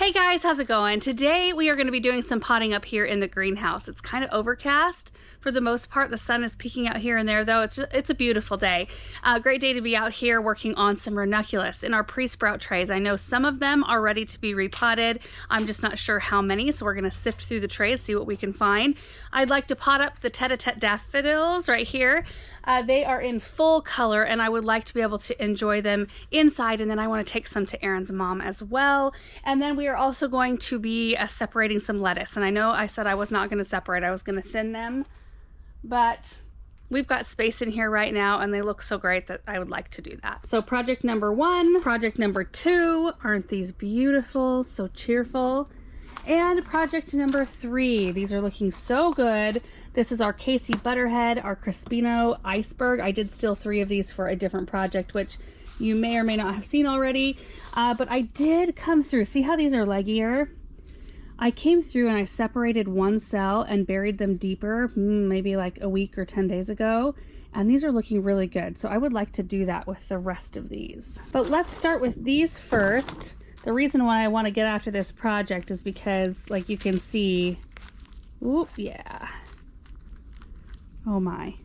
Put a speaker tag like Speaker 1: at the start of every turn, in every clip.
Speaker 1: Hey guys, how's it going? Today we are going to be doing some potting up here in the greenhouse. It's kind of overcast for the most part. The sun is peeking out here and there though. It's a beautiful day. Great day to be out here working on some ranunculus in our pre-sprout trays. I know some of them are ready to be repotted. I'm just not sure how many, so we're going to sift through the trays, see what we can find. I'd like to pot up the tete-a-tete daffodils right here. They are in full color and I would like to be able to enjoy them inside, and then I want to take some to Aaron's mom as well. And then we are also going to be separating some lettuce, and I know I said I was not going to separate, I was going to thin them, but we've got space in here right now and they look so great that I would like to do that. So project number 1, project number 2, aren't these beautiful, so cheerful? And project number 3, these are looking so good. This is our Casey Butterhead, our Crispino Iceberg. I did still 3 of these for a different project, which you may or may not have seen already. But I did come through. See how these are leggier? I came through and I separated one cell and buried them deeper, maybe like a week or 10 days ago. And these are looking really good. So I would like to do that with the rest of these. But let's start with these first. The reason why I want to get after this project is because, like you can see, oop, yeah. Oh my.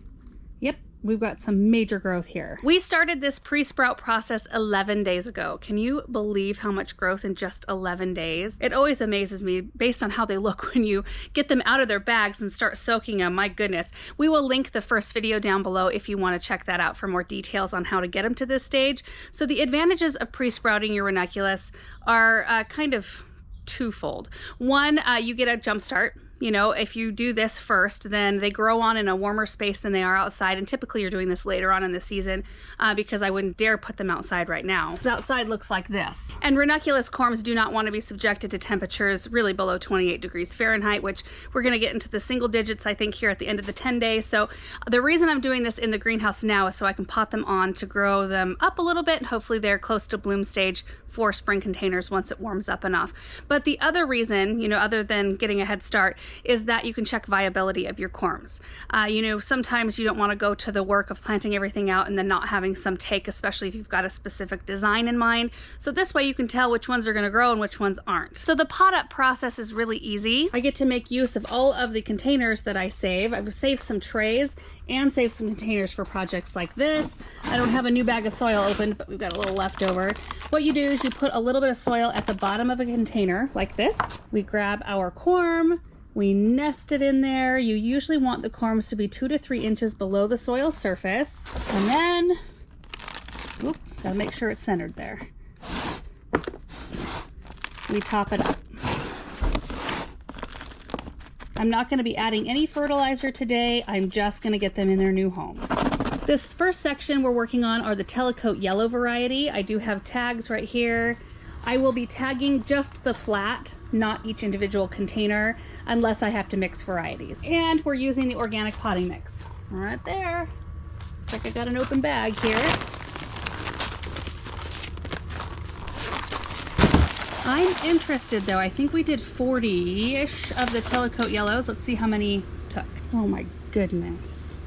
Speaker 1: Yep, we've got some major growth here. We started this pre-sprout process 11 days ago. Can you believe how much growth in just 11 days? It always amazes me based on how they look when you get them out of their bags and start soaking them. My goodness. We will link the first video down below if you want to check that out for more details on how to get them to this stage. So the advantages of pre-sprouting your ranunculus are kind of twofold. One, you get a jump start. You know, if you do this first, then they grow on in a warmer space than they are outside. And typically you're doing this later on in the season because I wouldn't dare put them outside right now. Because outside looks like this. And ranunculus corms do not want to be subjected to temperatures really below 28 degrees Fahrenheit, which we're going to get into the single digits, I think, here at the end of the 10 days. So the reason I'm doing this in the greenhouse now is so I can pot them on to grow them up a little bit. And hopefully they're close to bloom stage for spring containers once it warms up enough. But the other reason, you know, other than getting a head start, is that you can check viability of your corms. You know, sometimes you don't want to go to the work of planting everything out and then not having some take, especially if you've got a specific design in mind. So this way you can tell which ones are going to grow and which ones aren't. So the pot up process is really easy. I get to make use of all of the containers that I save. I've saved some trays and save some containers for projects like this. I don't have a new bag of soil opened, but we've got a little leftover. What you do is you put a little bit of soil at the bottom of a container like this. We grab our corm, we nest it in there. You usually want the corms to be 2 to 3 inches below the soil surface. And then, oop, gotta make sure it's centered there. We top it up. I'm not going to be adding any fertilizer today. I'm just going to get them in their new homes. This first section we're working on are the Telecoat yellow variety. I do have tags right here. I will be tagging just the flat, not each individual container, unless I have to mix varieties. And we're using the organic potting mix right there. Looks like I got an open bag here. I'm interested though. I think we did 40-ish of the Telecoat yellows. Let's see how many took. Oh my goodness.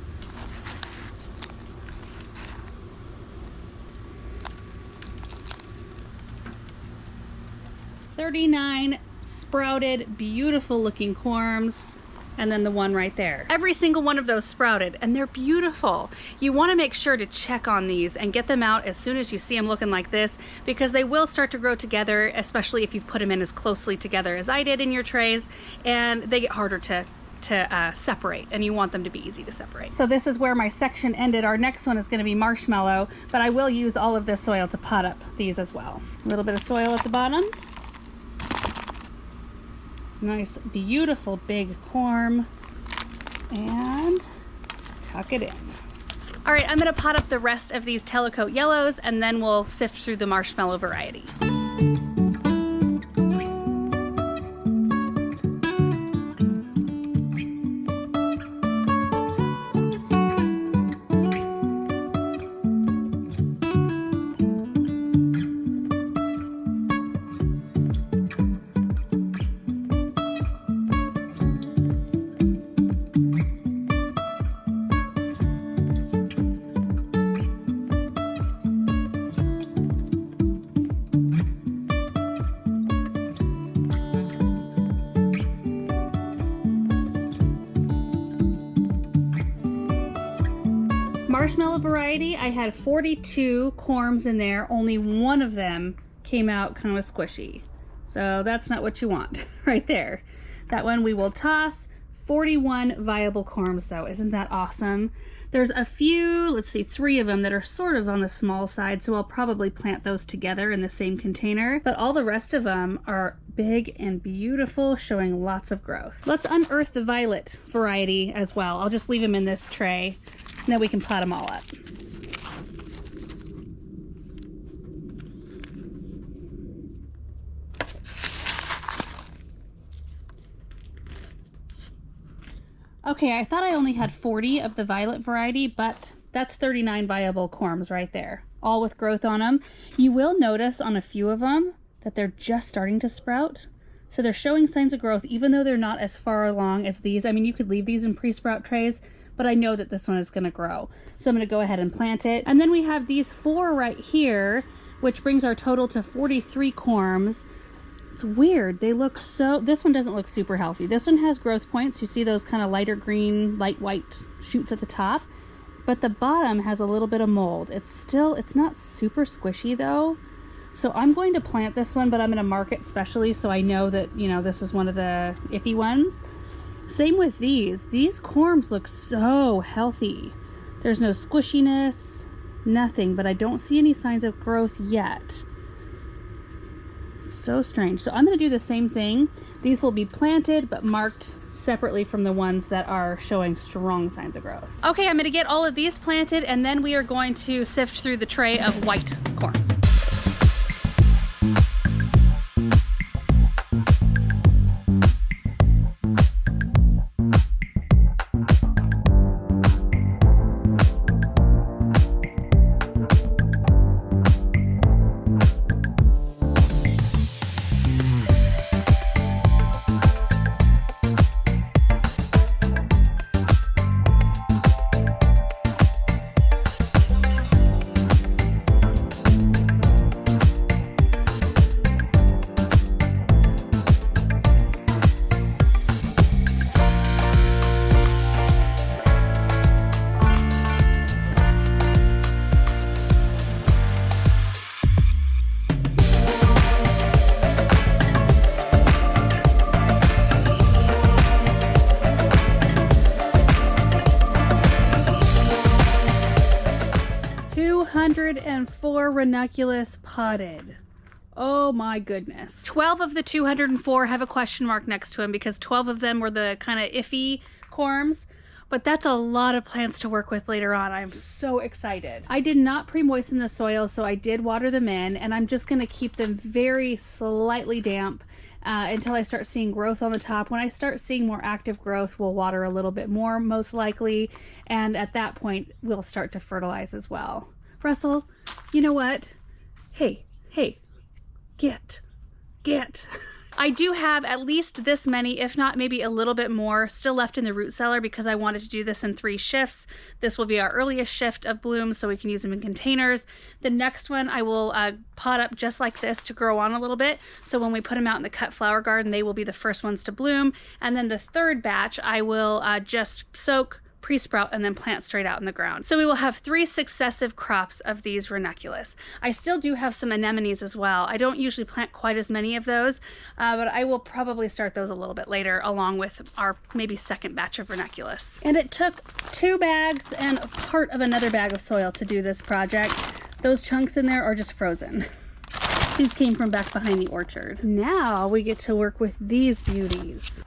Speaker 1: $39 sprouted, beautiful looking corms. And then the one right there. Every single one of those sprouted, and they're beautiful. You want to make sure to check on these and get them out as soon as you see them looking like this, because they will start to grow together, especially if you've put them in as closely together as I did in your trays, and they get harder to separate, and you want them to be easy to separate. So this is where my section ended. Our next one is going to be marshmallow, but I will use all of this soil to pot up these as well. A little bit of soil at the bottom. Nice, beautiful big corm, and tuck it in. All right, I'm gonna pot up the rest of these Telecoat yellows and then we'll sift through the marshmallow variety. marshmallow variety, I had 42 corms in there. Only one of them came out kind of squishy. So that's not what you want right there. That one we will toss. 41 viable corms though. Isn't that awesome? There's a few, let's see, 3 of them that are sort of on the small side, so I'll probably plant those together in the same container. But all the rest of them are big and beautiful, showing lots of growth. Let's unearth the violet variety as well. I'll just leave them in this tray, and then we can pot them all up. Okay, I thought I only had 40 of the violet variety, but that's 39 viable corms right there, all with growth on them. You will notice on a few of them that they're just starting to sprout. So they're showing signs of growth, even though they're not as far along as these. I mean, you could leave these in pre-sprout trays, but I know that this one is gonna grow. So I'm gonna go ahead and plant it. And then we have these 4 right here, which brings our total to 43 corms. It's weird. They look so, this one doesn't look super healthy. This one has growth points. You see those kind of lighter green, light white shoots at the top, but the bottom has a little bit of mold. It's not super squishy though. So I'm going to plant this one, but I'm going to mark it specially so I know that, you know, this is one of the iffy ones. Same with these. These corms look so healthy. There's no squishiness, nothing, but I don't see any signs of growth yet. So strange. So I'm going to do the same thing. These will be planted but marked separately from the ones that are showing strong signs of growth. Okay, I'm going to get all of these planted, and then we are going to sift through the tray of white corms. And 4 ranunculus potted. Oh my goodness. 12 of the 204 have a question mark next to them because 12 of them were the kind of iffy corms, but that's a lot of plants to work with later on. I'm so excited. I did not pre-moisten the soil, so I did water them in, and I'm just going to keep them very slightly damp until I start seeing growth on the top. When I start seeing more active growth, we'll water a little bit more most likely, and at that point we'll start to fertilize as well. Russell, you know what? Hey, get. I do have at least this many, if not maybe a little bit more, still left in the root cellar because I wanted to do this in 3 shifts. This will be our earliest shift of blooms, so we can use them in containers. The next one I will pot up just like this to grow on a little bit, so when we put them out in the cut flower garden, they will be the first ones to bloom. And then the 3rd batch I will just soak, pre-sprout, and then plant straight out in the ground. So we will have 3 successive crops of these ranunculus. I still do have some anemones as well. I don't usually plant quite as many of those, but I will probably start those a little bit later along with our maybe 2nd batch of ranunculus. And it took 2 bags and part of another bag of soil to do this project. Those chunks in there are just frozen. These came from back behind the orchard. Now we get to work with these beauties.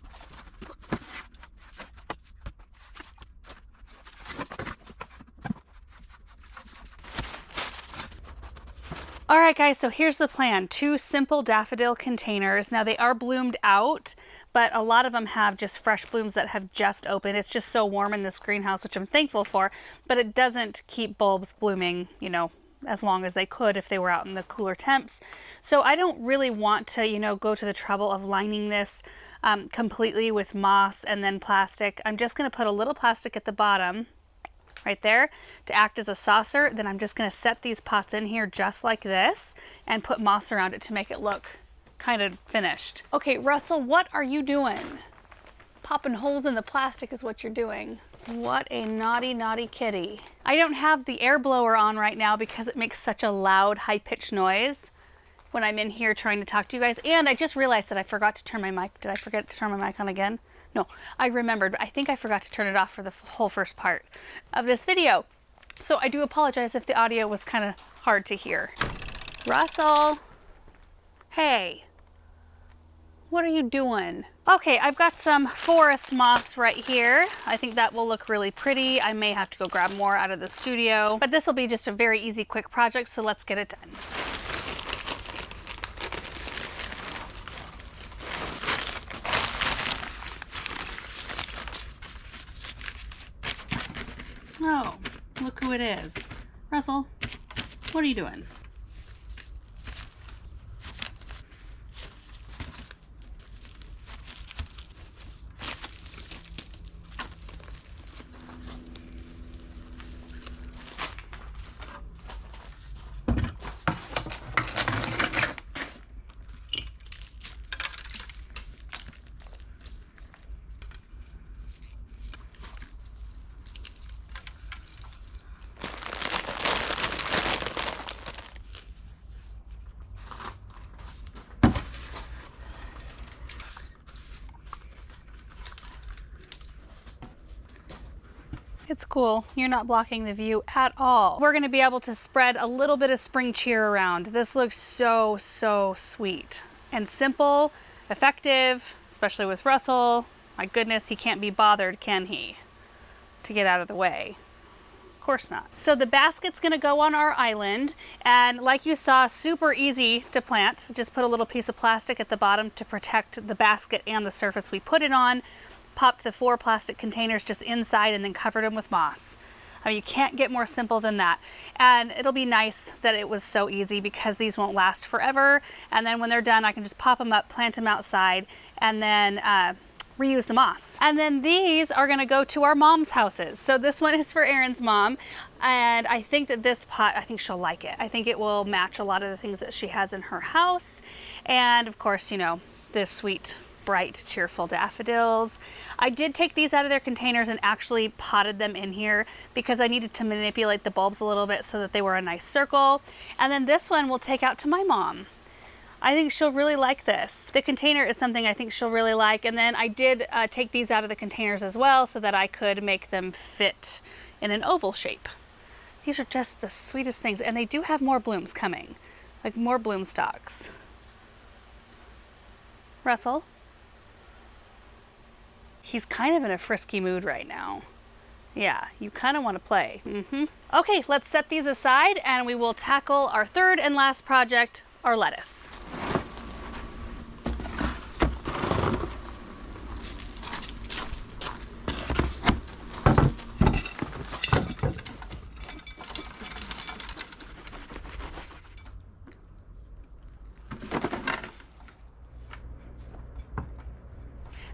Speaker 1: All right, guys, so here's the plan. 2 simple daffodil containers. Now they are bloomed out, but a lot of them have just fresh blooms that have just opened. It's just so warm in this greenhouse, which I'm thankful for, but it doesn't keep bulbs blooming, you know, as long as they could if they were out in the cooler temps. So I don't really want to, you know, go to the trouble of lining this completely with moss and then plastic. I'm just going to put a little plastic at the bottom right there to act as a saucer. Then I'm just going to set these pots in here just like this and put moss around it to make it look kind of finished. Okay, Russell, what are you doing? Popping holes in the plastic is what you're doing. What a naughty, naughty kitty. I don't have the air blower on right now because it makes such a loud, high-pitched noise when I'm in here trying to talk to you guys. And I just realized that I forgot to turn my mic. Did I forget to turn my mic on again? No, I remembered, but I think I forgot to turn it off for the whole first part of this video. So I do apologize if the audio was kind of hard to hear. Russell, hey, what are you doing? Okay, I've got some forest moss right here. I think that will look really pretty. I may have to go grab more out of the studio, but this will be just a very easy, quick project, so let's get it done. Oh, look who it is. Russell, what are you doing? It's cool. You're not blocking the view at all. We're going to be able to spread a little bit of spring cheer around. This looks so, so sweet and simple, effective, especially with Russell. My goodness, he can't be bothered, can he? To get out of the way. Of course not. So the basket's going to go on our island, and like you saw, super easy to plant. Just put a little piece of plastic at the bottom to protect the basket and the surface we put it on. Popped the 4 plastic containers just inside and then covered them with moss. I mean, you can't get more simple than that. And it'll be nice that it was so easy because these won't last forever. And then when they're done, I can just pop them up, plant them outside, and then reuse the moss. And then these are gonna go to our mom's houses. So this one is for Erin's mom. And I think that this pot, I think she'll like it. I think it will match a lot of the things that she has in her house. And of course, you know, this sweet, bright, cheerful daffodils. I did take these out of their containers and actually potted them in here because I needed to manipulate the bulbs a little bit so that they were a nice circle. And then this one we'll take out to my mom. I think she'll really like this. The container is something I think she'll really like. And then I did take these out of the containers as well so that I could make them fit in an oval shape. These are just the sweetest things. And they do have more blooms coming, like more bloom stalks. Russell? He's kind of in a frisky mood right now. Yeah, you kind of want to play. Okay, let's set these aside and we will tackle our third and last project, our lettuce.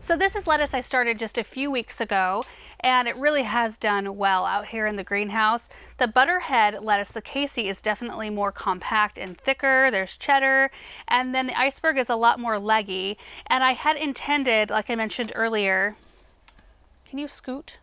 Speaker 1: So this is lettuce I started just a few weeks ago, and it really has done well out here in the greenhouse. The butterhead lettuce, the Casey, is definitely more compact and thicker. There's cheddar, and then the iceberg is a lot more leggy. And I had intended, like I mentioned earlier, can you scoot?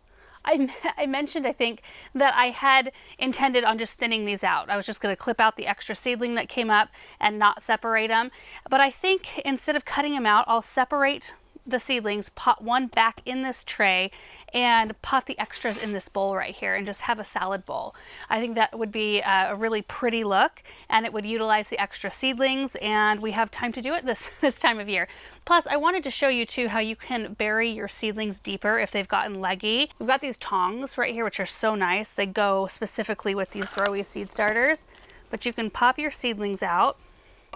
Speaker 1: I mentioned, I think, that I had intended on just thinning these out. I was just going to clip out the extra seedling that came up and not separate them. But I think instead of cutting them out, I'll separate the seedlings, pot one back in this tray, and pot the extras in this bowl right here and just have a salad bowl. I think that would be a really pretty look, and it would utilize the extra seedlings, and we have time to do it this time of year. Plus, I wanted to show you too how you can bury your seedlings deeper if they've gotten leggy. We've got these tongs right here, which are so nice. They go specifically with these Growy seed starters, but you can pop your seedlings out.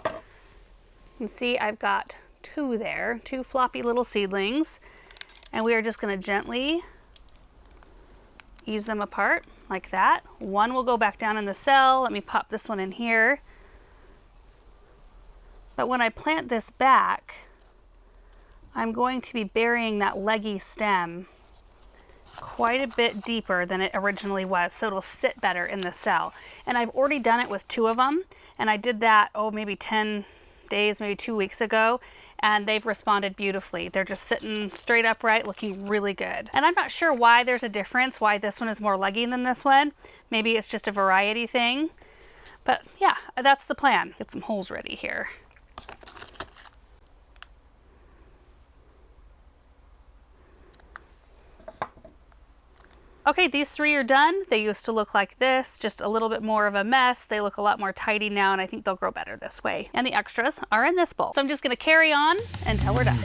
Speaker 1: You can see I've got 2 there, 2 floppy little seedlings, and we are just going to gently ease them apart like that. One will go back down in the cell. Let me pop this one in here. But when I plant this back, I'm going to be burying that leggy stem quite a bit deeper than it originally was, so it'll sit better in the cell. And I've already done it with 2 of them, and I did that, maybe 10 days, maybe 2 weeks ago, and they've responded beautifully. They're just sitting straight upright, looking really good. And I'm not sure why there's a difference, why this one is more leggy than this one. Maybe it's just a variety thing. But yeah, that's the plan. Get some holes ready here. Okay, these 3 are done. They used to look like this, just a little bit more of a mess. They look a lot more tidy now, and I think they'll grow better this way. And the extras are in this bowl. So I'm just gonna carry on until we're done.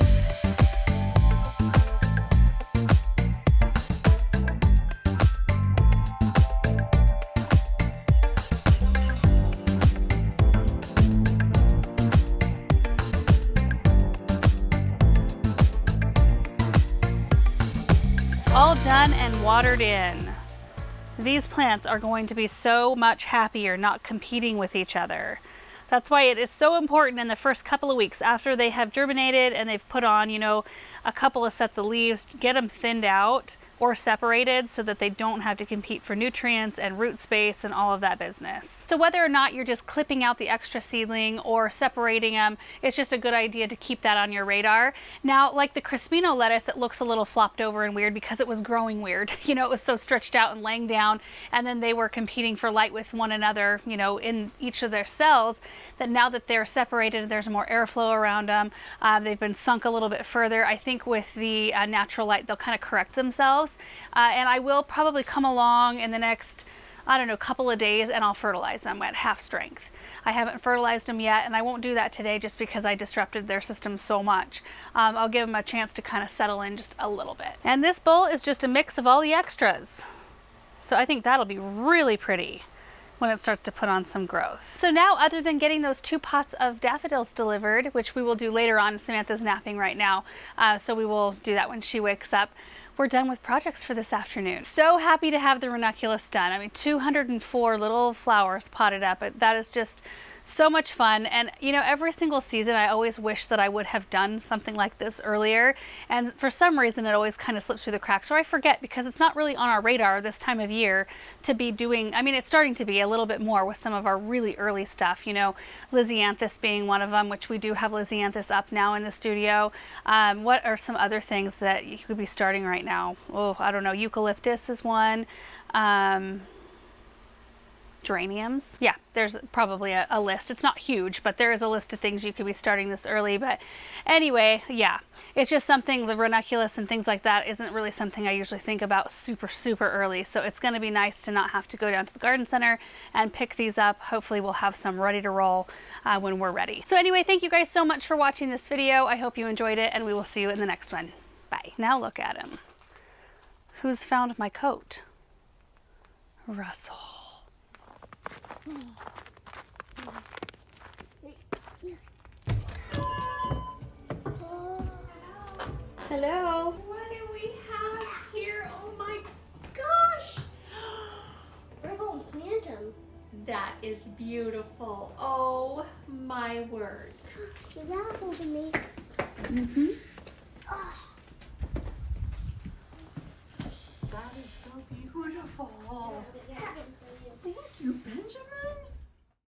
Speaker 1: All done and watered in. These plants are going to be so much happier not competing with each other. That's why it is so important in the first couple of weeks after they have germinated and they've put on, you know, a couple of sets of leaves, get them thinned out or separated so that they don't have to compete for nutrients and root space and all of that business. So whether or not you're just clipping out the extra seedling or separating them, it's just a good idea to keep that on your radar. Now, like the Crispino lettuce, it looks a little flopped over and weird because it was growing weird. You know, it was so stretched out and laying down, and then they were competing for light with one another, you know, in each of their cells, that now that they're separated, there's more airflow around them. They've been sunk a little bit further. I think with the natural light, they'll kind of correct themselves. And I will probably come along in the next, I don't know, couple of days, and I'll fertilize them at half strength. I haven't fertilized them yet, and I won't do that today just because I disrupted their system so much. I'll give them a chance to kind of settle in just a little bit. And this bowl is just a mix of all the extras. So I think that'll be really pretty when it starts to put on some growth. So now, other than getting those 2 pots of daffodils delivered, which we will do later on, Samantha's napping right now, so we will do that when she wakes up, we're done with projects for this afternoon. So happy to have the ranunculus done. I mean, 204 little flowers potted up. That is just so much fun. And you know, every single season I always wish that I would have done something like this earlier, and for some reason it always kind of slips through the cracks, or I forget, because it's not really on our radar this time of year to be doing, I mean, it's starting to be a little bit more with some of our really early stuff, you know, Lisianthus being one of them, which we do have Lisianthus up now in the studio. What are some other things that you could be starting right now? Oh, I don't know, eucalyptus is one. Geraniums. Yeah, there's probably a list. It's not huge, but there is a list of things you could be starting this early. But anyway, yeah, it's just something, the ranunculus and things like that isn't really something I usually think about super early. So it's going to be nice to not have to go down to the garden center and pick these up. Hopefully we'll have some ready to roll when we're ready. So anyway, thank you guys so much for watching this video. I hope you enjoyed it, and we will see you in the next one. Bye. Now look at him. Who's found my coat? Russell.
Speaker 2: Hello. What do we have here? Oh my gosh.
Speaker 3: We're going to plant them.
Speaker 2: That is beautiful. Oh my word.
Speaker 3: Is that holding me?
Speaker 2: Mm-hmm.